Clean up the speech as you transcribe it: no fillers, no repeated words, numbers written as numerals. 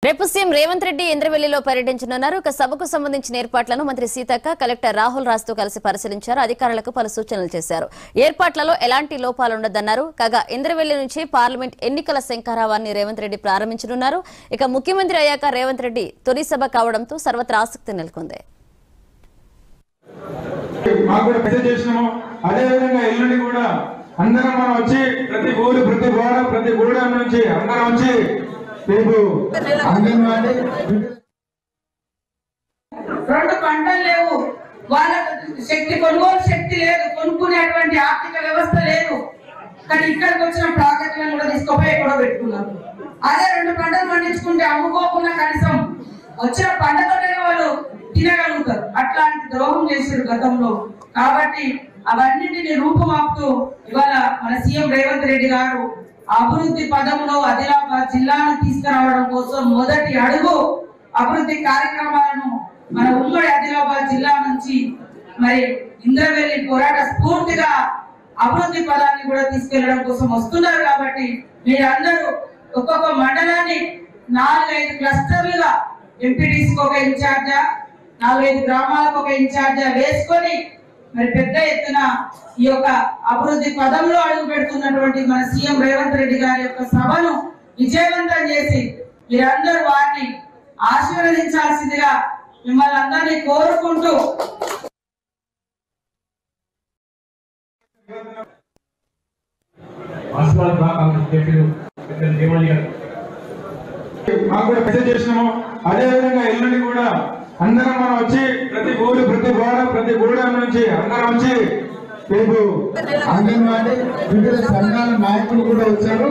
రేపు సీఎం రేవంత్ రెడ్డి ఇంద్రవెల్లిలో పర్యటించనున్నారు. ఒక సభకు సంబంధించిన ఏర్పాట్లను మంత్రి సీతక్క కలెక్టర్ రాహుల్ రాజ్తో కలిసి పరిశీలించారు. అధికారులకు పలు సూచనలు చేశారు. ఏర్పాట్లలో ఎలాంటి లోపాలుండదన్నారు. కాగా ఇంద్రవెల్లి నుంచి పార్లమెంట్ ఎన్నికల శంఖారావాన్ని రేవంత్ రెడ్డి ప్రారంభించనున్నారు. ఇక ముఖ్యమంత్రి అయ్యాక రేవంత్ రెడ్డి తొలి సభ కావడంతో సర్వత్రా ఆసక్తి నెలకొంది. అందరం మనం వచ్చి ప్రతి ఊరు ప్రతి వాడ ప్రతి గూడెం నుంచి అందరం వచ్చి రేపు అంగన్వాడీ రెండు పంటలు లేవు, వాళ్ళ శక్తి కొనుగోలు శక్తి లేదు, కొనుక్కునేటువంటి ఆర్థిక వ్యవస్థ లేదు. కానీ ఇక్కడికి వచ్చిన ప్రాజెక్టులను కూడా తీసుకుపోయి కూడా పెట్టుకున్నారు. అదే రెండు పంటలు పండించుకుంటే అమ్ముకోకుండా కనీసం వచ్చిన పంటతోనే వాళ్ళు తినగలుగుతారు. అట్లాంటి ద్రోహం చేశారు గతంలో. కాబట్టి అవన్నింటిని రూపుమాపుతూ ఇవాళ మన సీఎం రేవంత్ రెడ్డి గారు అభివృద్ధి పదంలో ఆదిలాబాద్ జిల్లాను తీసుకురావడం కోసం మొదటి అడుగు అభివృద్ధి కార్యక్రమాలను మన ఉమ్మడి ఆదిలాబాద్ జిల్లా నుంచి మరి ఇంద్రవెల్లి పోరాట స్ఫూర్తిగా అభివృద్ధి పదాన్ని కూడా తీసుకెళ్లడం కోసం వస్తున్నారు. కాబట్టి మీరందరూ ఒక్కొక్క మండలాన్ని 4-5 క్లస్టర్లుగా ఎంపీటీసీకి ఒక ఇన్ఛార్జా, 4-5 గ్రామాలకు ఒక ఇన్ఛార్జా వేసుకొని మరి పెద్ద ఎత్తున ఈ యొక్క అభివృద్ధి పదంలో అడుగు పెడుతున్నటువంటి మన సీఎం రేవంత్ రెడ్డి గారి యొక్క సభను విజయవంతం చేసి మీరందరూ వారిని ఆశీర్వదించాల్సిందిగా మిమ్మల్ని అందరినీ కోరుకుంటూ అదే విధంగా ఎల్లుండి కూడా అందరం మనం వచ్చి ప్రతి ఊరు ప్రతి వాడ ప్రతి గూడెం నుంచి అందరం వచ్చి రేపు అంగన్వాడీ వివిధ సంఘాల నాయకులు కూడా వచ్చారు.